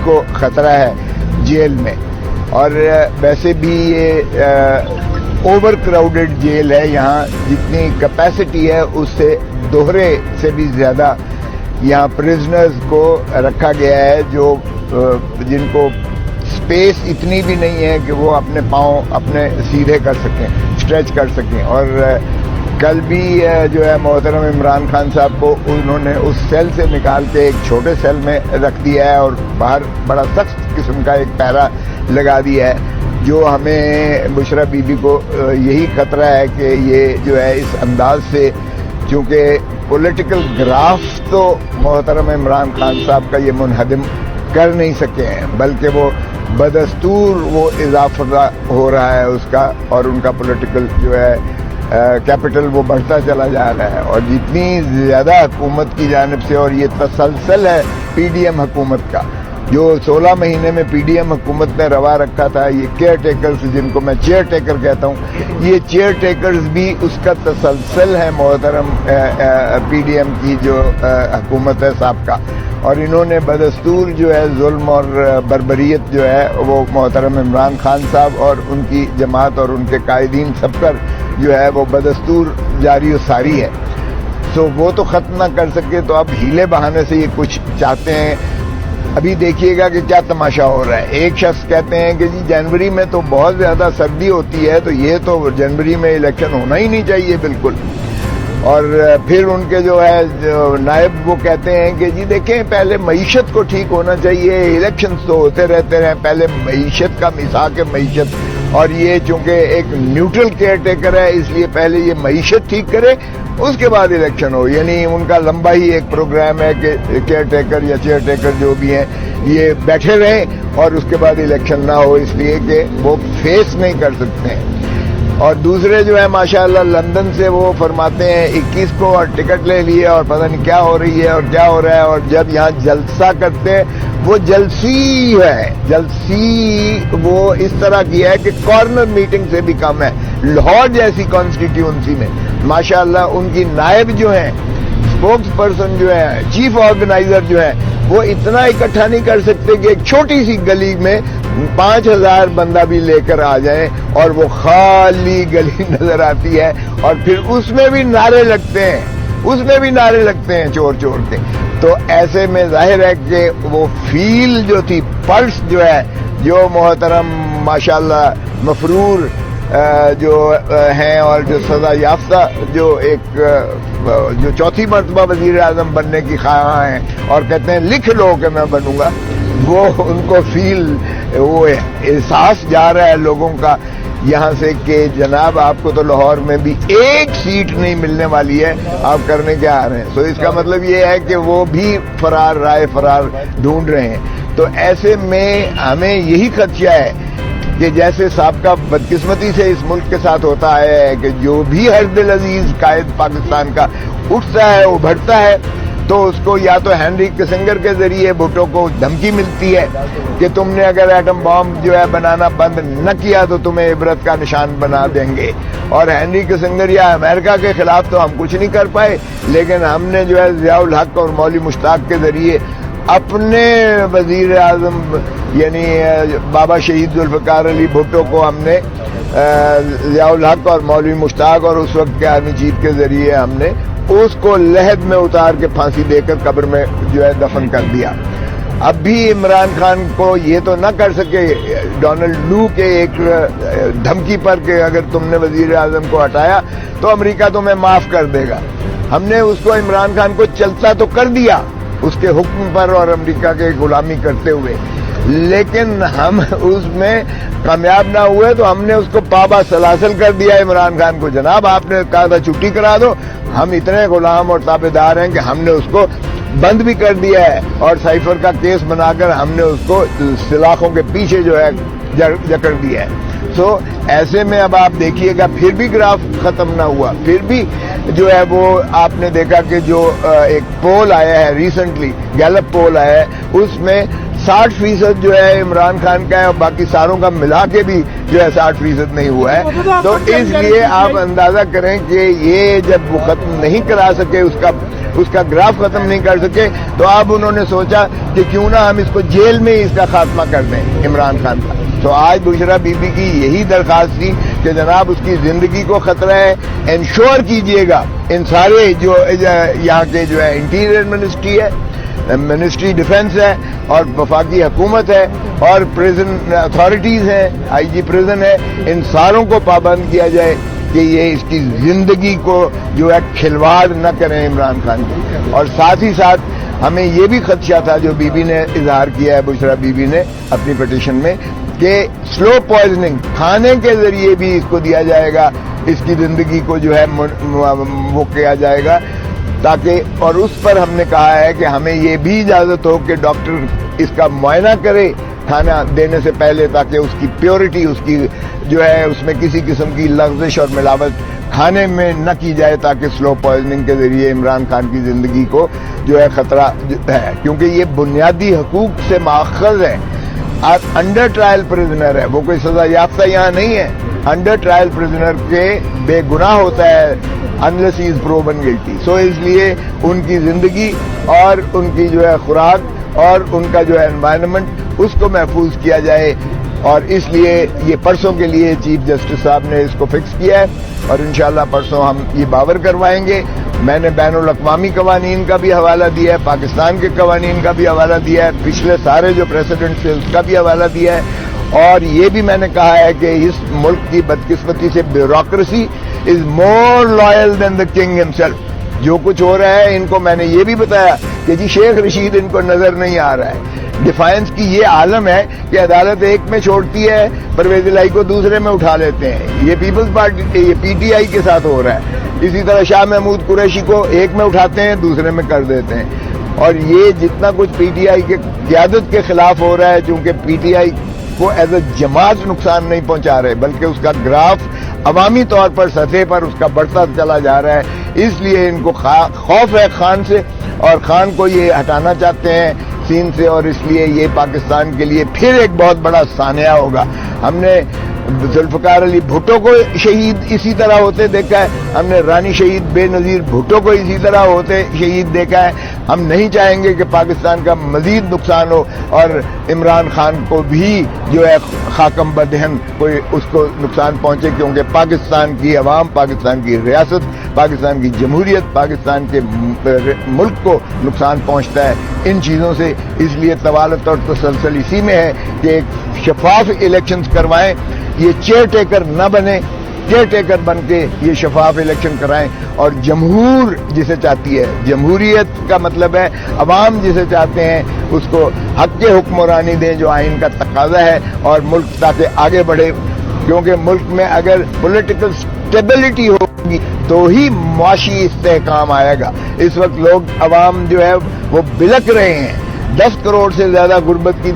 کو خطرہ ہے جیل میں. اور ویسے بھی یہ اوور کراؤڈڈ جیل ہے. یہاں جتنی کیپیسٹی ہے اس سے دوہرے سے بھی زیادہ یہاں پرزنرز کو رکھا گیا ہے جو جن کو اسپیس اتنی بھی نہیں ہے کہ وہ اپنے پاؤں اپنے سیدھے کر سکیں, اسٹریچ کر سکیں. اور کل بھی جو ہے محترم عمران خان صاحب کو انہوں نے اس سیل سے نکال کے ایک چھوٹے سیل میں رکھ دیا ہے اور باہر بڑا سخت قسم کا ایک پہرا لگا دیا ہے, جو ہمیں بشرا بی بی کو یہی خطرہ ہے کہ یہ جو ہے اس انداز سے, چونکہ پولیٹیکل گراف تو محترم عمران خان صاحب کا یہ منہدم کر نہیں سکے ہیں, بلکہ وہ بدستور وہ اضافہ ہو رہا ہے اس کا, اور ان کا پولیٹیکل جو ہے کیپٹل وہ بڑھتا چلا جا رہا ہے. اور جتنی زیادہ حکومت کی جانب سے, اور یہ تسلسل ہے پی ڈی ایم حکومت کا, جو 16 مہینے میں پی ڈی ایم حکومت نے روا رکھا تھا, یہ کیئر ٹیکرز جن کو میں چیئر ٹیکر کہتا ہوں, یہ چیئر ٹیکرز بھی اس کا تسلسل ہے محترم پی ڈی ایم کی جو حکومت ہے سابقہ. اور انہوں نے بدستور جو ہے ظلم اور بربریت جو ہے وہ محترم عمران خان صاحب اور ان کی جماعت اور ان کے قائدین سب پر جو ہے وہ بدستور جاری و ساری ہے. سو وہ تو ختم نہ کر سکے تو اب ہیلے بہانے سے یہ کچھ چاہتے ہیں. ابھی دیکھیے گا کہ کیا تماشا ہو رہا ہے. ایک شخص کہتے ہیں کہ جی جنوری میں تو بہت زیادہ سردی ہوتی ہے, تو یہ تو جنوری میں الیکشن ہونا ہی نہیں چاہیے بالکل. اور پھر ان کے جو ہے نائب وہ کہتے ہیں کہ جی دیکھیں پہلے معیشت کو ٹھیک ہونا چاہیے, الیکشنز تو ہوتے رہتے ہیں, پہلے معیشت کا مساق معیشت, اور یہ چونکہ ایک نیوٹرل کیئر ٹیکر ہے اس لیے پہلے یہ معیشت ٹھیک کرے اس کے بعد الیکشن ہو. یعنی ان کا لمبا ہی ایک پروگرام ہے کہ کیئر ٹیکر یا چیئر ٹیکر جو بھی ہیں یہ بیٹھے رہیں اور اس کے بعد الیکشن نہ ہو, اس لیے کہ وہ فیس نہیں کر سکتے ہیں. اور دوسرے جو ہے ماشاءاللہ لندن سے وہ فرماتے ہیں 21 کو اور ٹکٹ لے لیے اور پتہ نہیں کیا ہو رہی ہے اور کیا ہو رہا ہے, اور جب یہاں جلسہ کرتے ہیں وہ جلسی ہے, جلسی وہ اس طرح کیا ہے کہ کارنر میٹنگ سے بھی کم ہے. لاہور جیسی کانسٹیٹیونسی میں ماشاءاللہ ان کی نائب جو ہیں, اسپوکس پرسن جو ہے, چیف آرگنائزر جو ہے, وہ اتنا اکٹھا نہیں کر سکتے کہ ایک چھوٹی سی گلی میں 5000 بندہ بھی لے کر آ جائیں اور وہ خالی گلی نظر آتی ہے, اور پھر اس میں بھی نعرے لگتے ہیں, اس میں بھی نعرے لگتے ہیں چور چور کے. تو ایسے میں ظاہر ہے کہ وہ فیل جو تھی, پلس جو ہے, جو محترم ماشاءاللہ مفرور جو ہیں اور جو سزا یافتہ جو ایک جو چوتھی مرتبہ وزیر اعظم بننے کی خواہاں ہیں اور کہتے ہیں لکھ لو کہ میں بنوں گا, وہ ان کو فیل وہ احساس جا رہا ہے لوگوں کا یہاں سے کہ جناب آپ کو تو لاہور میں بھی ایک سیٹ نہیں ملنے والی ہے, آپ کرنے کیا آ رہے ہیں. سو اس کا مطلب یہ ہے کہ وہ بھی فرار رائے فرار ڈھونڈ رہے ہیں. تو ایسے میں ہمیں یہی خدشہ ہے کہ جیسے سابقہ بدقسمتی سے اس ملک کے ساتھ ہوتا ہے کہ جو بھی ہر دل عزیز قائد پاکستان کا اٹھتا ہے ابھرتا ہے تو اس کو یا تو ہینری کسنگر کے ذریعے بھٹو کو دھمکی ملتی ہے کہ تم نے اگر ایٹم بام جو ہے بنانا بند نہ کیا تو تمہیں عبرت کا نشان بنا دیں گے. اور ہینری کسنگر یا امریکہ کے خلاف تو ہم کچھ نہیں کر پائے, لیکن ہم نے جو ہے ضیاء الحق اور مولوی مشتاق کے ذریعے اپنے وزیر اعظم یعنی بابا شہید ذوالفقار علی بھٹو کو ہم نے ضیاء الحق اور مولوی مشتاق اور اس وقت کے آرمی چیف کے ذریعے ہم نے اس کو لحد میں اتار کے پھانسی دے کر قبر میں جو ہے دفن کر دیا. اب بھی عمران خان کو یہ تو نہ کر سکے ڈونلڈ لو کے ایک دھمکی پر کہ اگر تم نے وزیر اعظم کو ہٹایا تو امریکہ تمہیں معاف کر دے گا. ہم نے اس کو عمران خان کو چلتا تو کر دیا اس کے حکم پر اور امریکہ کے غلامی کرتے ہوئے, لیکن ہم اس میں کامیاب نہ ہوئے تو ہم نے اس کو پابا سلاسل کر دیا عمران خان کو. جناب آپ نے کہا تھا چھٹی کرا دو, ہم اتنے غلام اور تابع دار ہیں کہ ہم نے اس کو بند بھی کر دیا ہے اور سائفر کا کیس بنا کر ہم نے اس کو سلاخوں کے پیچھے جو ہے جکڑ دیا ہے. سو ایسے میں اب آپ دیکھیے گا پھر بھی گراف ختم نہ ہوا, پھر بھی جو ہے وہ آپ نے دیکھا کہ جو ایک پول آیا ہے ریسنٹلی, گیلپ پول آیا ہے, اس میں 60% جو ہے عمران خان کا ہے اور باقی ساروں کا ملا کے بھی جو ہے 60% نہیں ہوا ہے. تو اس لیے آپ اندازہ کریں کہ یہ جب وہ ختم نہیں کرا سکے اس کا اس کا گراف ختم نہیں کر سکے تو اب انہوں نے سوچا کہ کیوں نہ ہم اس کو جیل میں ہی اس کا خاتمہ کر دیں عمران خان کا. تو آج بشرا بی بی کی یہی درخواست تھی کہ جناب اس کی زندگی کو خطرہ ہے, انشور کیجئے گا ان سارے جو یہاں کے جو ہے انٹیریئر منسٹری ہے, منسٹری ڈیفنس ہے اور وفاقی حکومت ہے اور پریزن اتھارٹیز ہیں, آئی جی پریزن ہے, ان ساروں کو پابند کیا جائے کہ یہ اس کی زندگی کو جو ہے کھلواڑ نہ کریں عمران خان کی. اور ساتھ ہی ساتھ ہمیں یہ بھی خدشہ تھا جو بی بی نے اظہار کیا ہے, بشرا بی بی نے اپنی پٹیشن میں, کہ سلو پوائزننگ کھانے کے ذریعے بھی اس کو دیا جائے گا, اس کی زندگی کو جو ہے وہ کیا جائے گا تاکہ, اور اس پر ہم نے کہا ہے کہ ہمیں یہ بھی اجازت ہو کہ ڈاکٹر اس کا معائنہ کرے کھانا دینے سے پہلے تاکہ اس کی پیورٹی, اس کی جو ہے اس میں کسی قسم کی لغزش اور ملاوٹ کھانے میں نہ کی جائے تاکہ سلو پوائزننگ کے ذریعے عمران خان کی زندگی کو جو ہے خطرہ ہے, کیونکہ یہ بنیادی حقوق سے ماخذ ہے. انڈر ٹرائل پرزنر ہے, وہ کوئی سزا یافتہ یہاں نہیں ہے. انڈر ٹرائل پرزنر کے بے گناہ ہوتا ہے unless he is proven guilty. سو اس لیے ان کی زندگی اور ان کی جو ہے خوراک اور ان کا جو ہے انوائرنمنٹ اس کو محفوظ کیا جائے, اور اس لیے یہ پرسوں کے لیے چیف جسٹس صاحب نے اس کو فکس کیا ہے اور انشاءاللہ پرسوں ہم یہ باور کروائیں گے. میں نے بین الاقوامی قوانین کا بھی حوالہ دیا ہے, پاکستان کے قوانین کا بھی حوالہ دیا ہے, پچھلے سارے جو پریسیڈنٹ تھے اس کا بھی حوالہ دیا ہے, اور یہ بھی میں نے کہا ہے کہ اس ملک کی بدقسمتی سے bureaucracy is more loyal than the king himself. جو کچھ ہو رہا ہے ان کو میں نے یہ بھی بتایا کہ جی شیخ رشید ان کو نظر نہیں آ رہا ہے. ڈیفائنس کی یہ عالم ہے کہ عدالت ایک میں چھوڑتی ہے, پرویز الہی کو دوسرے میں اٹھا لیتے ہیں. یہ پیپلز پارٹی, یہ پی ٹی آئی کے ساتھ ہو رہا ہے. اسی طرح شاہ محمود قریشی کو ایک میں اٹھاتے ہیں دوسرے میں کر دیتے ہیں. اور یہ جتنا کچھ پی ٹی آئی کے قیادت کے خلاف ہو رہا ہے, چونکہ پی ٹی آئی کو ایز اے جماعت نقصان نہیں پہنچا رہے بلکہ اس کا گراف عوامی طور پر سطح پر اس کا بڑھتا چلا جا رہا ہے, اس لیے ان کو خوف ہے خان سے, اور خان کو یہ ہٹانا چاہتے ہیں سین سے, اور اس لیے یہ پاکستان کے لیے پھر ایک بہت بڑا سانحہ ہوگا. ہم نے ذوالفقار علی بھٹو کو شہید اسی طرح ہوتے دیکھا ہے, ہم نے رانی شہید بے نظیر بھٹو کو اسی طرح ہوتے شہید دیکھا ہے. ہم نہیں چاہیں گے کہ پاکستان کا مزید نقصان ہو اور عمران خان کو بھی جو ہے خاکم بدہن کوئی اس کو نقصان پہنچے, کیونکہ پاکستان کی عوام, پاکستان کی ریاست, پاکستان کی جمہوریت, پاکستان کے ملک کو نقصان پہنچتا ہے ان چیزوں سے. اس لیے طوالت اور تسلسل اسی میں ہے کہ ایک شفاف الیکشنز کروائیں, یہ چیئر ٹیکر نہ بنے, چیئر ٹیکر بن کے یہ شفاف الیکشن کرائیں. اور جمہور جسے چاہتی ہے, جمہوریت کا مطلب ہے عوام جسے چاہتے ہیں اس کو حق کے حکمرانی دیں جو آئین کا تقاضا ہے, اور ملک تاکہ آگے بڑھے, کیونکہ ملک میں اگر پولیٹیکل اسٹیبلٹی ہوگی تو ہی معاشی استحکام آئے گا. اس وقت لوگ عوام جو ہے وہ بلک رہے ہیں, 10 کروڑ سے زیادہ غربت کی